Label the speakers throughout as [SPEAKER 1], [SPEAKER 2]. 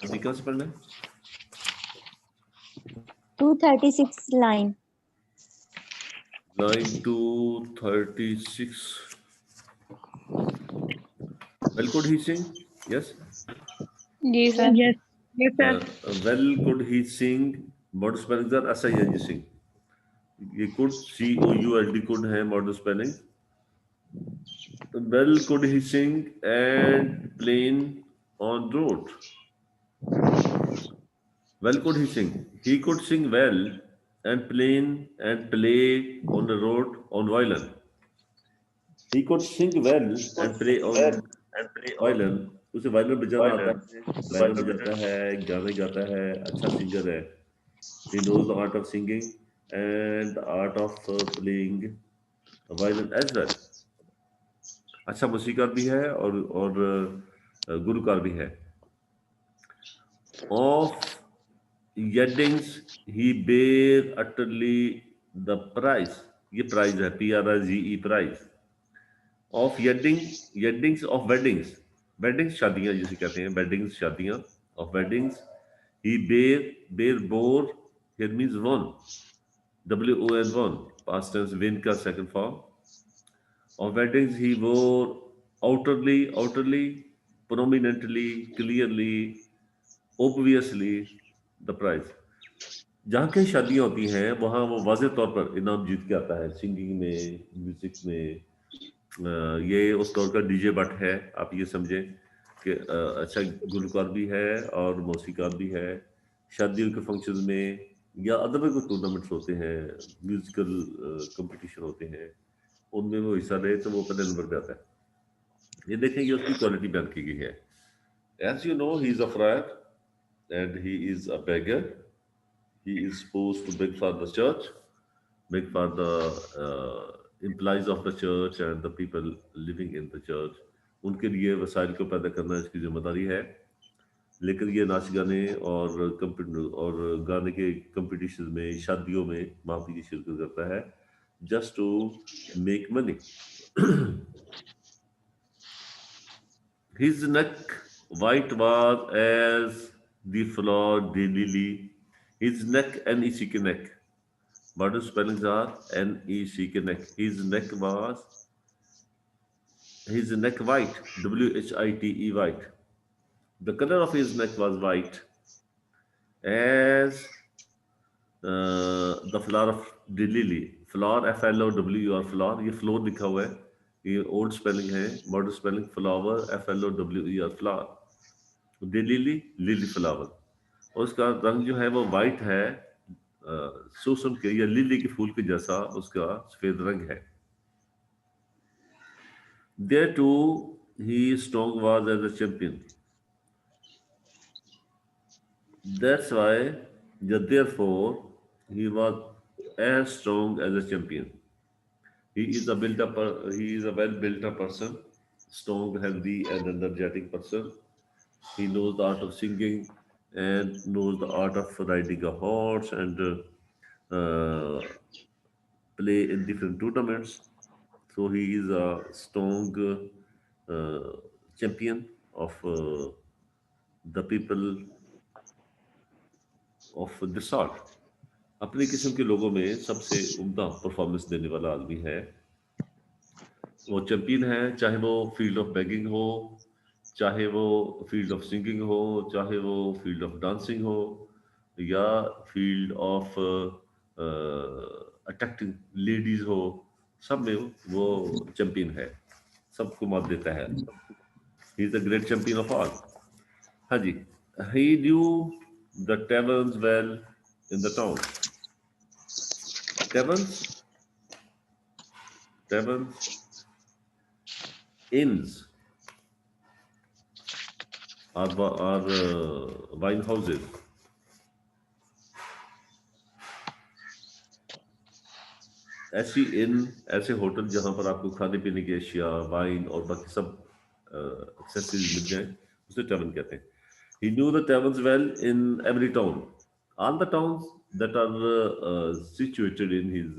[SPEAKER 1] अभी कहाँ से पढ़ना है?
[SPEAKER 2] 236 line.
[SPEAKER 1] Line 236. Well, could he sing? Yes.
[SPEAKER 3] जी sir.
[SPEAKER 4] Yes. Yes, sir.
[SPEAKER 1] Well, could he sing? Modern spellings are SING sing. ये could COULD could है modern spelling. Well, could he sing and plane on road? Well, could he sing? He could sing well and play on the road on violin. He could sing well and play on violin. उसे violin बजाना आता है, violin बजाता है, गाने गाता है, अच्छा सिंगर है. He knows the art of singing and the art of playing violin as well. अच्छा मौसीकार भी है और गुलकार भी है. Of weddings he bear utterly the price. ये प्राइज है, PRIZE prize. Of weddings of weddings. Weddings शादियां जिसे कहते हैं, weddings शादियां. Of weddings he bore here means won. WON won. Past tense win का second form. Of weddings he wore outwardly, prominently, clearly, obviously the prize. जहाँ कहीं शादियाँ होती हैं वहाँ वो वाज़ेह तौर पर इनाम जीत के आता है. सिंगिंग में, म्यूजिक में. ये उस दौर का डीजे बट है. आप ये समझें कि अच्छा गुलकार भी है और मौसीकार भी है. शादियों के फंक्शन में या अदर में कोई टूर्नामेंट्स होते हैं, म्यूजिकल कंपटीशन होते हैं, उनमें वो हिस्सा ले तो वो पहले नंबर पे आता है. ये देखें ये उसकी क्वालिटी बयान की गई है. As you know he is a friar and he is a beggar. He is supposed to beg for the church, beg for the employees of the church and the people living in the church. उनके लिए वसाइल को पैदा करना इसकी जिम्मेदारी है. लेकिन ये नाच गाने और गाने के कंपटीशन में, शादियों में वहाँ पे ये शिरकत करता है just to make money. His neck white was as the flower the lily. His neck, NECK neck. Modern spellings are NECK neck. His neck white, WHITE white. The color of his neck was white as the flower of the lily. Flower FLOWER flower. ये flower लिखा हुआ है. ये old spelling है. Modern spelling flower FLOWER flower. The lily flower. और उसका रंग जो है वो white है. सूसन के या लिली के फूल के जैसा उसका सफेद रंग है. There too he strong was as a champion. That's why, therefore, he was as strong as a champion. He is a well-built person, strong, healthy, and energetic person. He knows the art of singing and knows the art of riding a horse and play in different tournaments. So he is a strong champion of the people of this sort. अपनी किस्म के लोगों में सबसे उम्दा performance देने वाला आदमी है. वो चैंपियन है, चाहे वो फील्ड ऑफ बेगिंग हो, चाहे वो फील्ड ऑफ सिंगिंग हो, चाहे वो फील्ड ऑफ डांसिंग हो, या फील्ड ऑफ अट्रैक्टिंग लेडीज हो. सब में वो चैंपियन है, सबको मात देता है. He is the great champion of all. हाँ जी. He knew the taverns well in the town. Taverns, inns are wine houses. ऐसी इन, ऐसे होटल जहाँ पर आपको खाने पीने की अशिया, वाइन और बाकी सब एक्सेसरीज मिल जाए, उसे टैवर्न कहते हैं. He knew the taverns well in every town. All the towns that are situated in his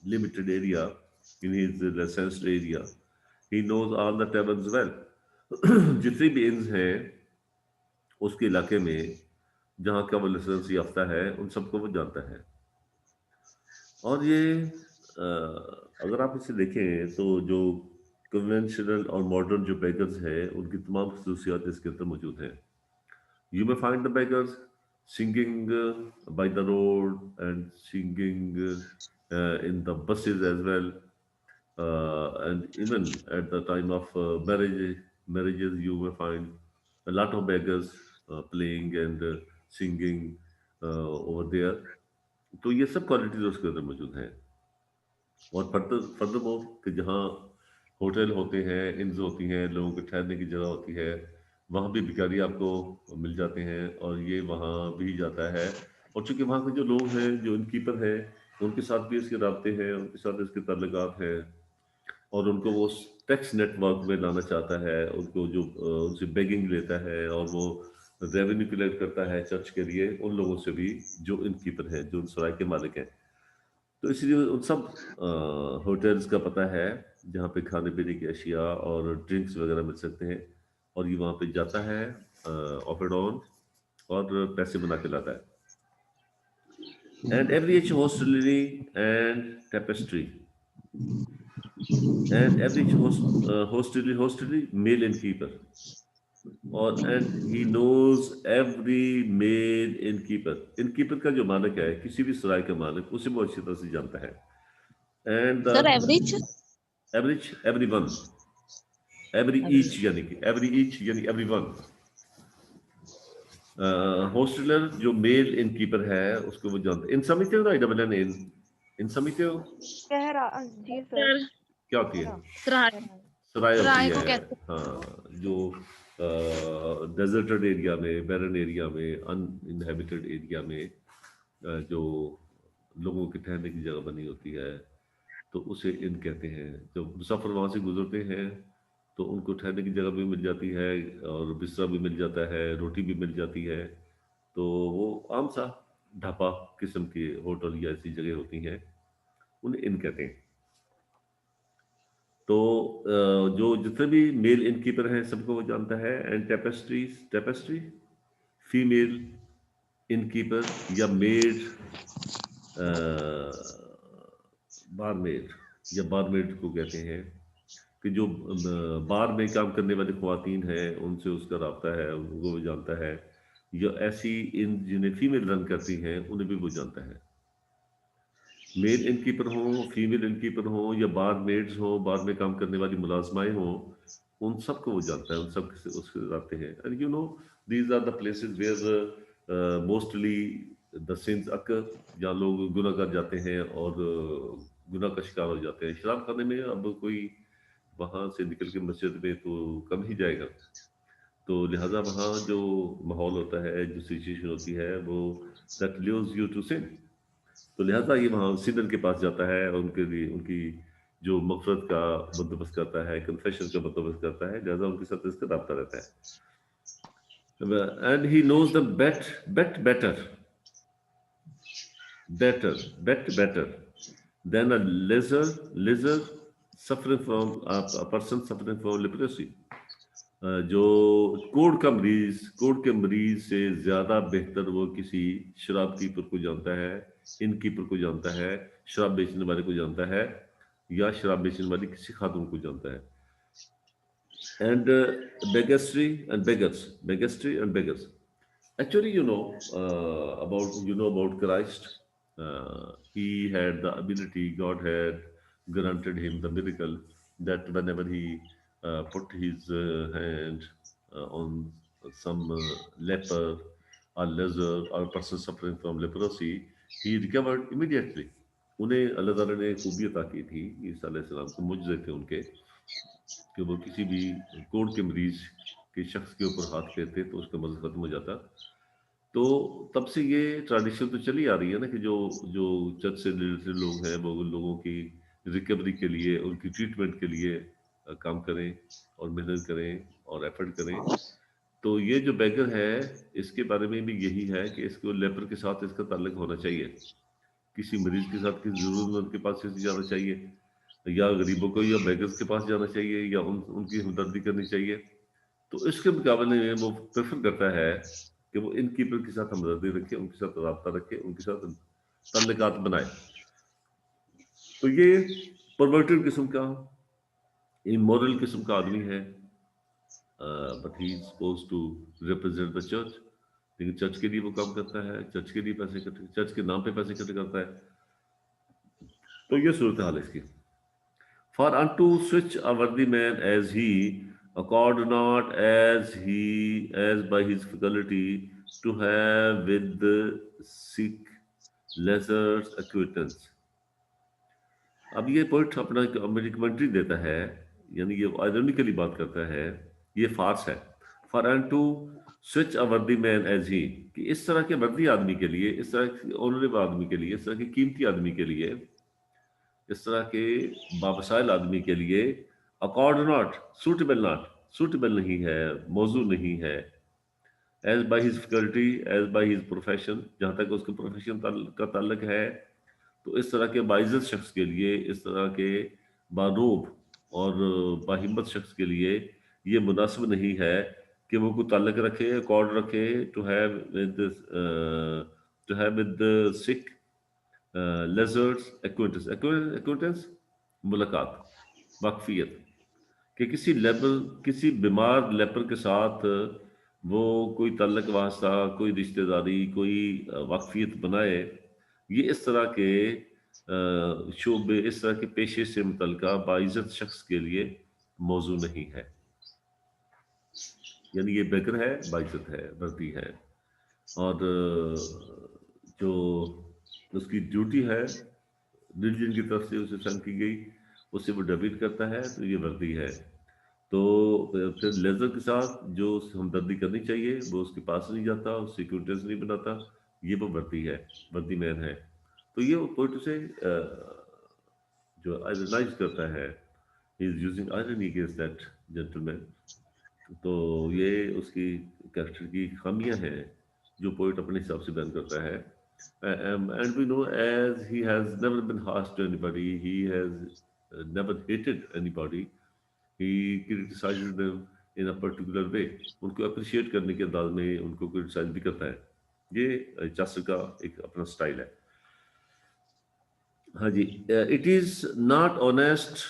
[SPEAKER 1] limited area, in his licensed area, he knows all the taverns well. जितनी भी inns हैं, उसके इलाके में जहाँ का वो लाइसेंस याफ्ता है, उन सबको वो जानता है। और ये अगर आप इसे देखें तो जो कन्वेंशनल और मॉडर्न जो बेगर्स है, उनकी तमाम खसूसियात इसके अंदर मौजूद हैं। You may find the beggars singing by the road and singing in the buses as well. And even at the time of marriages, you may find a lot of beggars playing and singing over there. तो ये सब qualities उसके अंदर मौजूद हैं। और further more कि जहाँ होटल होते हैं, इन्स होती हैं, लोगों के ठहरने की जगह होती है, वहाँ भी भिखारी आपको मिल जाते हैं और ये वहाँ भी जाता है। और चूंकि वहाँ के जो लोग हैं, जो इनकीपर हैं, उनके साथ भी इसके राब्ते हैं, उनके साथ इसके ताल्लुकात हैं और उनको वो टैक्स नेटवर्क में लाना चाहता है, उनको जो उनसे बेगिंग लेता है और वो रेवेन्यू कलेक्ट करता है चर्च के लिए, उन लोगों से भी जो इनकीपर हैं, जो उन सराय के मालिक हैं। तो इसलिए उन सब होटल्स का पता है जहाँ पे खाने पीने की अशिया और ड्रिंक्स वगैरह मिल सकते हैं, और ये वहाँ पे जाता है ऑफ एंड ऑन और पैसे बना के लाता है। And every h hostelry and tapestry and every hostelry male inn keeper और and he knows every male innkeeper का जो मालिक है, किसी भी सराय का मालिक, उसे वो अच्छी तरह से जानता है। And
[SPEAKER 4] sir average
[SPEAKER 1] everyone, every each यानी एवरीवन। हॉस्टलर जो मेल इनकीपर है उसको वो जानते हैं। इन समझते हो ना, डबल एन इन समझते हो
[SPEAKER 3] जी सर।
[SPEAKER 1] क्या होती है?
[SPEAKER 4] सराय
[SPEAKER 1] सराय
[SPEAKER 4] सराय
[SPEAKER 1] होती
[SPEAKER 4] को
[SPEAKER 1] है।
[SPEAKER 4] कहते
[SPEAKER 1] हाँ, जो डेजर्टेड एरिया में, बैरन एरिया में, अनइनहेबिटेड एरिया में जो लोगों के ठहरने की जगह बनी होती है, तो उसे इन कहते हैं। जब मुसाफिर वहाँ से गुजरते हैं तो उनको ठहरने की जगह भी मिल जाती है और बिस्तरा भी मिल जाता है, रोटी भी मिल जाती है। तो वो आम सा ढाबा किस्म के होटल या ऐसी जगह होती हैं, उन्हें इन कहते हैं। तो जो जितने भी मेल इनकीपर हैं सबको वो जानता है। एंड टेपेस्ट्री फीमेल इनकीपर या मेड, बारमेड या बारमेड को कहते हैं कि जो बार में काम करने वाली ख्वातीन हैं, उनसे उसका राब्ता है, उनको वो जानता है। या ऐसी इन जिन्हें फीमेल रन करती हैं, उन्हें भी वो जानता है। मेल इनकीपर हो, फीमेल इनकीपर हो, या बार मेड्स हो, बार में काम करने वाली मुलाजमाएं हो, उन सबको वो जानता है, उन सब से उसके राब्ते हैं। And you know these are the places where mostly the sins occur, जहाँ लोग गुनाह कर जाते हैं और गुनाह का शिकार हो जाते हैं। शराब खाने में अब कोई वहाँ से निकल के मस्जिद में तो कम ही जाएगा, तो लिहाजा वहाँ जो माहौल होता है, जो सिचुएशन होती है, वो that lures you to sin. तो लिहाजा ये वहाँ सिनर के पास जाता है और उनके लिए उनकी जो मगफरत का बंदोबस्त करता है, कन्फेशन का बंदोबस्त करता है, लिहाजा उनके साथ इसका रब्ता रहता है। And he knows the better than a lizard suffering from a person suffering from leprosy। जो कोढ़ के मरीज से ज्यादा बेहतर वो किसी शराब कीपर को जानता है, इनकीपर को जानता है, शराब बेचने वाले को जानता है, या शराब बेचने वाली किसी खातून को जानता है। And begastry and beggars, actually about Christ. He had the ability, God had granted him the miracle that whenever he put his hand on some leper or leper or person suffering from leprosy, he recovered immediately. उन्हें अल्लाह ताला ने खूबी अता की थी, ईसा अलैहिस्सलाम को मुझे थे उनके, कि वो किसी भी कोढ़ के मरीज के शख्स के ऊपर हाथ फेरते तो उसका मर्ज खत्म हो जाता। तो तब से ये ट्रेडिशन तो चली आ रही है ना कि जो जो चर्च से रिलेटेड लोग हैं वो उन लोगों की रिकवरी के लिए, उनकी ट्रीटमेंट के लिए काम करें और मेहनत करें और एफर्ट करें। तो ये जो बेगर है, इसके बारे में भी यही है कि इसको लेपर के साथ इसका ताल्लुक होना चाहिए, किसी मरीज के साथ, किसी जरूरतमंद के पास किसी जाना चाहिए, या गरीबों को या बेगर्स के पास जाना चाहिए, या उनकी हमदर्दी करनी चाहिए। तो इसके मुकाबले में वो प्रेफर करता है कि वो इन कीपर के साथ हमदर्दी रखे, उनके साथ रब्ता रखे, उनके साथ ताल्लुकात बनाए। तो ये परवर्टेड किस्म का, इमोरल किस्म का आदमी है, but he is suppose to represent the church. लेकिन चर्च के लिए वो काम करता है, चर्च के लिए पैसे इकट्ठे, चर्च के नाम पे पैसे इकट्ठे करता है। तो ये सूरत हाल है इसकी। For unto such a worthy man as he, accord not as by his faculty to have with the sick lesser's acquaintance। अब ये पोइट अपना मेरी कमेंट्री देता है, यानी ये आयरनिकली बात करता है, ये फार्स है। For unto such a worthy man as he, कि इस तरह के वर्दी आदमी के लिए, इस तरह के ऑनरेबल आदमी के लिए, इस तरह के कीमती आदमी के लिए, इस तरह के बावसाइल आदमी के लिए अकॉर्ड नॉट, सूटेबल नहीं है, मौजू नहीं है, as by his faculty, as by his profession, जहाँ तक उसके प्रोफेशन का ताल्लुक है। तो इस तरह के बाइज़त शख्स के लिए, इस तरह के बारूब और बाहिम्मत शख्स के लिए ये मुनासिब नहीं है कि वो कोई ताल्लुक रखे, अकॉर्ड रखे, to have with sick lazars acquaintance, मुलाकात, वाकफियत, कि किसी बीमार लेपर के साथ वो कोई ताल्लुक वास्ता, कोई रिश्तेदारी, कोई वाकफियत बनाए। ये इस तरह के शोबे, इस तरह के पेशे से मुतल्लिका बाइज़्ज़त शख्स के लिए मौजू नहीं है। यानी ये बेकर है, बाइज़्ज़त है, वर्दी है, और जो उसकी ड्यूटी है रिलीजन की तरफ से उसे सेंड की गई, उससे वो डेबिट करता है, तो ये वर्दी है। तो फिर लेज़र के साथ जो हमदर्दी करनी चाहिए वो उसके पास नहीं जाता, उससे एक्विटेंस नहीं बनाता, ये वो वर्दी है, वर्दी मैन है। तो ये पोइट उसे जो आयरनाइज करता है, he is using irony against that gentleman. तो ये उसकी कैरेक्टर की खामियां हैं जो पोइट अपने हिसाब से बयान करता है। And we know, as he has never been harsh to anybody, he has never hated anybody, he criticizes them in a particular way। उनको अप्रिशिएट करने के अंदाज में उनको क्रिटिसाइज भी करता है। ये चासर का एक अपना स्टाइल है। हाँ जी, it is not honest,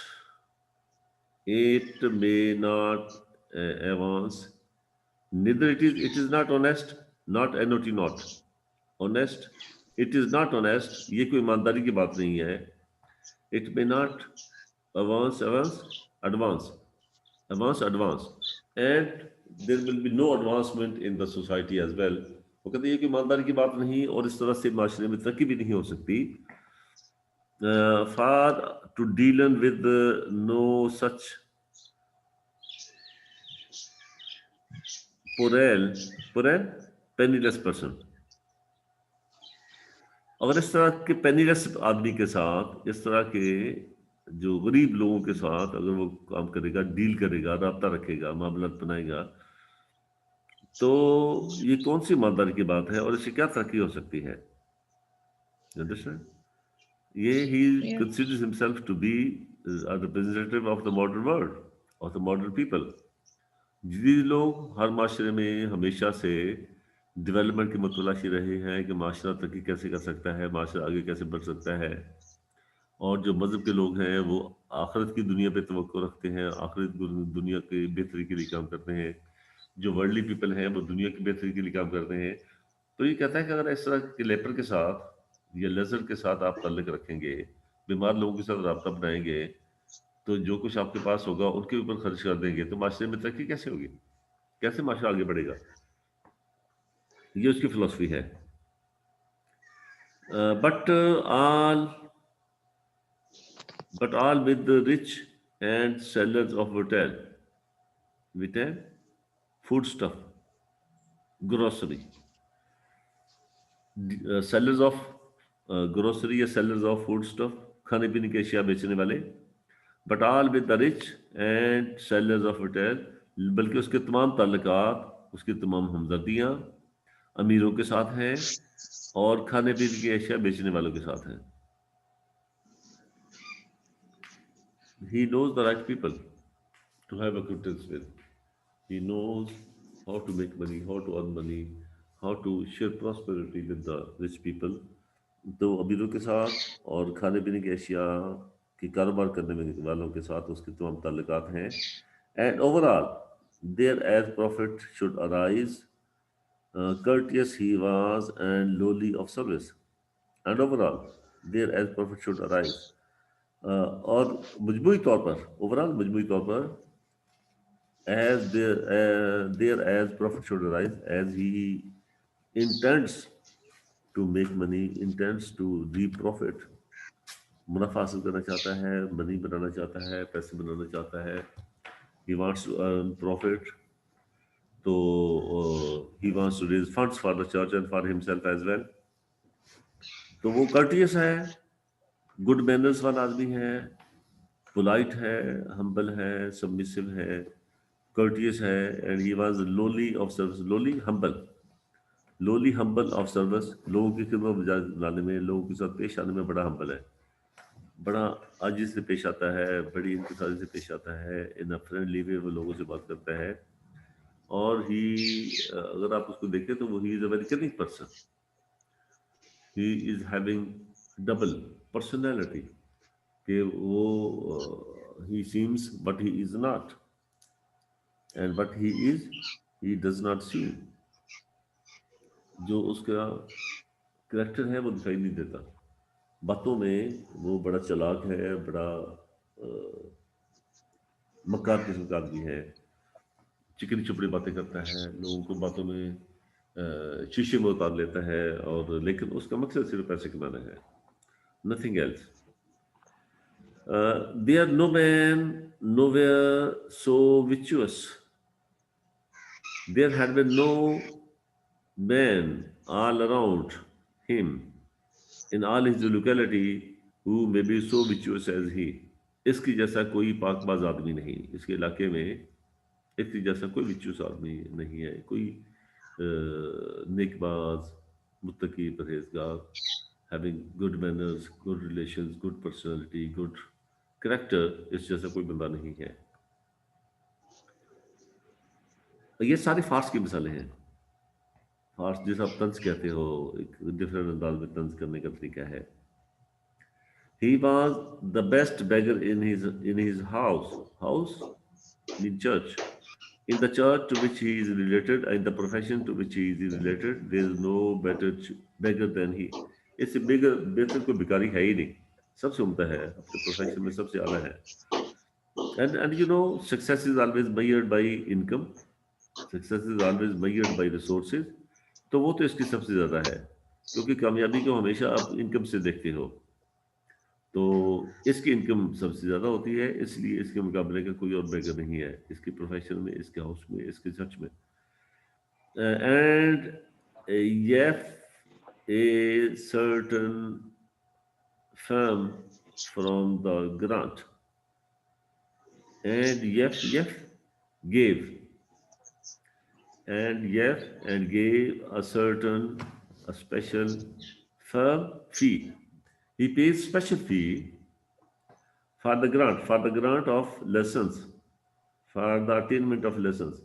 [SPEAKER 1] it may not advance, neither it is not honest, not not honest, it is not honest, ये कोई ईमानदारी की बात नहीं है। it may not advance and there will be no advancement in the society as well। वो कहते हैं ये कोई ईमानदारी की बात नहीं, और इस तरह से माशरे में तरक्की भी नहीं हो सकती। far to deal with no such poor penniless person। अगर इस तरह के पेनीलेस आदमी के साथ, इस तरह के जो गरीब लोगों के साथ अगर वो काम करेगा, डील करेगा, राब्ता रखेगा, मामलात बनाएगा, तो ये कौन सी ईमानदारी की बात है और इससे क्या तरक्की हो सकती है? अंडरस्टैंड? ये he considers himself to be a representative of the modern world, of the modern people. जदीद लोग हर माशरे में हमेशा से डेवलपमेंट की मतलाशी रहे हैं कि माशरा तरक्की कैसे कर सकता है, माशरा आगे कैसे बढ़ सकता है। और जो मज़हब के लोग हैं वो आखिरत की दुनिया पे तवक्को रखते हैं, आखिरत दुनिया की बेहतरी के लिए काम करते हैं। जो वर्ल्डली पीपल हैं वो दुनिया की बेहतरी के लिए काम करते हैं। तो ये कहता है कि अगर इस तरह के लेपर के साथ या लेज़र के साथ आप ताल्लुक रखेंगे, बीमार लोगों के साथ रब्ता बनाएंगे, तो जो कुछ आपके पास होगा उनके ऊपर खर्च कर देंगे, तो माशरे में तरक्की कैसे होगी, कैसे माशरा आगे बढ़ेगा? ये उसकी फिलॉसफी है। But all with the rich and sellers of vital foodstuff, grocery, sellers of grocery या sellers of foodstuff, खाने पीने की अशिया बेचने वाले। But all with the rich and sellers of victual, बल्कि उसके तमाम ताल्लुकात, उसकी तमाम हमदर्दियाँ अमीरों के साथ हैं और खाने पीने की अशिया बेचने वालों के साथ हैं। He knows the right people to have acquaintance with। He knows how to make money, how to earn money, how to share prosperity with the rich people. तो अमीरों के साथ और खाने पीने की अशिया की कारोबार करने में वालों के साथ उसके तमाम ताल्लुकात हैं. And overall there as profit should arise courteous he was and lowly of service. And overall there as profit should arise. और मजमूई तौर पर ओवरऑल मजमूई तौर पर there as profit should arise as he intends to make money, intends to reap profit. मुनाफा हासिल करना चाहता है, मनी बनाना चाहता है, पैसे बनाना चाहता है. He wants to earn profit. तो he wants to raise funds for the church and for himself as well. तो वो courteous है, good manners वाला आदमी है, polite है, humble है, submissive है, courteous है, and he was lowly of service, lowly humble of service. लोगों की खिदमत बनाने में, लोगों के साथ पेश आने में बड़ा humble है, बड़ा आजी से पेश आता है, बड़ी इंतज़ारी से पेश आता है, इन अ फ्रेंडली वे वो लोगों से बात करता है. और ही अगर आप उसको देखें तो वो he is a very cunning person. He is having double personality कि वो ही seems but he is not, and but he is he does not seem. जो उसका करैक्टर है वो दिखाई नहीं देता. बातों में वो बड़ा चालाक है, बड़ा मक्कार किस्म का आदमी है, चिकनी चुपड़ी बातें करता है, लोगों को बातों में शीशे में उतार लेता है, और लेकिन उसका मकसद सिर्फ पैसे कमाना है, nothing else. There no man nowhere so virtuous. There had been no man all around him in all his locality who may be so virtuous as he. इसकी जैसा कोई पाकबाज आदमी नहीं इसके इलाके में, इसकी जैसा कोई virtuous आदमी नहीं है, कोई नेकबाज, Muttaqi, परहेजगार, having good manners, good relations, good personality, good character, इस जैसा कोई बंदा नहीं है. ये सारी फार्स की मिसालें हैं. फार्स जिसे आप तंज कहते हो, एक डिफरेंट अंदाज में तंज करने का तरीका है. He was the best beggar in his house in church. In the church to which he is related, and the profession to which he is related, there is no better beggar than he. इससे बेगर बेहतर कोई भिखारी है ही नहीं. सबसे उम्दा है, अपने प्रोफेशन में सबसे आला है. And you know, success is always measured by income. Success is always measured by resources. तो वो तो इसकी सबसे ज़्यादा है, क्योंकि कामयाबी को हमेशा आप इनकम से देखते हो. तो इसकी इनकम सबसे ज़्यादा होती है, इसलिए इसके मुकाबले का कोई और बेगर नहीं है इसके प्रोफेशन में, इसके हाउस में, इसके चर्च में. And yet a certain firm from the grant, and yet gave and gave a special firm fee. He pays special fee for the grant of lessons, for the attainment of lessons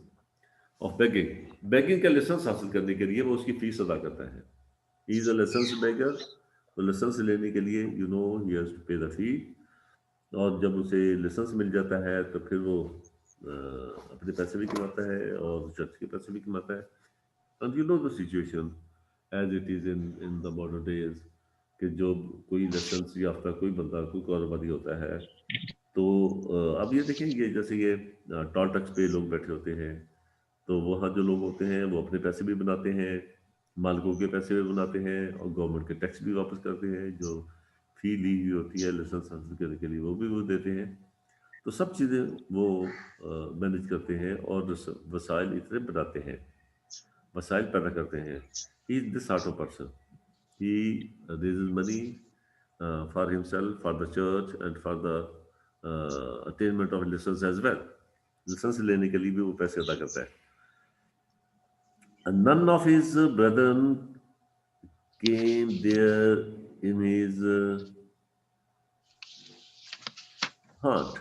[SPEAKER 1] of begging का lesson हासिल करने के लिए वो उसकी fees अदा करता है. He is a lessons beggar. तो लेसन्स लेने के लिए you know he has to pay the fee. और जब उसे लेसन्स मिल जाता है तो फिर वो अपने पैसे भी कमाता है और चर्च के पैसे भी कमाता है. And you know the situation as it is in the modern days कि जो कोई लेसन्स याफ्ता कोई बंदा कोई कारोबारी होता है, तो अब ये देखिए, ये जैसे ये टॉल टैक्स पे लोग बैठे होते हैं, तो वहाँ जो लोग होते हैं वो अपने पैसे भी बनाते हैं, मालिकों के पैसे भी बनाते हैं, और गवर्नमेंट के टैक्स भी वापस करते हैं. जो फी ली हुई होती है लाइसेंस हासिल करने के लिए वो भी वो देते हैं. तो सब चीज़ें वो मैनेज करते हैं और वसाइल इतने बनाते हैं, वसाइल पैदा करते हैं. He is this sort of person. He raises money for himself, for the church, and for the attainment of license as well. Licence लेने के लिए भी वो पैसे अदा करता है. And none of his brethren came there in his haunt.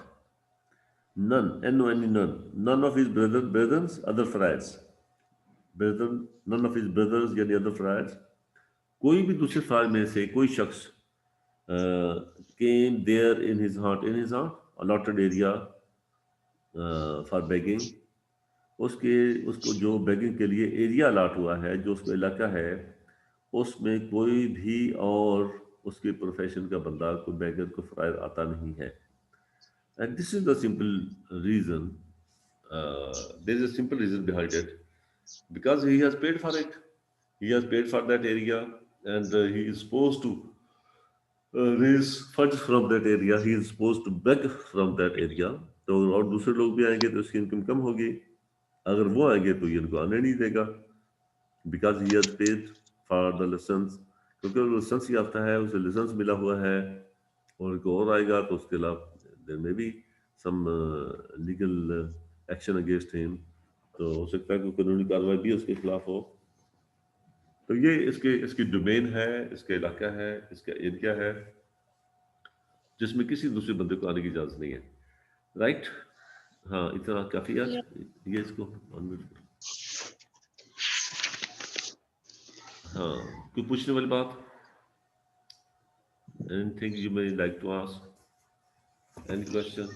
[SPEAKER 1] None, N-O-N-E, none. None of his brothers, other friars. Brethren, none of his brothers यानी other friars. कोई भी दूसरे फ्रायर में से कोई शख्स came there in his heart, allotted area for begging. उसको जो बेगिंग के लिए एरिया अलाट हुआ है, जो उसको इलाका है, उसमें कोई भी और उसके प्रोफेशन का बंदा, कोई बेगर, को फ्रायर आता नहीं है. And this is the simple reason. There is a simple reason behind it, because he has paid for it. He has paid for that area, and he is supposed to raise funds from that area. He is supposed to beg from that area. तो और दूसरे लोग भी आएंगे तो उसकी income कम होगी. अगर वो आएंगे तो ये इनको आने नहीं देगा, because he has paid for the lessons. क्योंकि वो लाइसेंस याफ्ता है, उसे लाइसेंस मिला हुआ है, और कोई और आएगा तो उसके खिलाफ there may be some legal action against him. तो हो सकता है कि कानूनी कार्रवाई भी उसके खिलाफ हो. तो ये इसकी डोमेन है, इसका इलाका है, इसका एरिया है, जिसमें किसी दूसरे बंदे को आने की इजाजत नहीं है. राइट? हाँ, इतना काफी है. ये इसको हाँ, कोई पूछने वाली बात? Anything you may like to ask? Any question?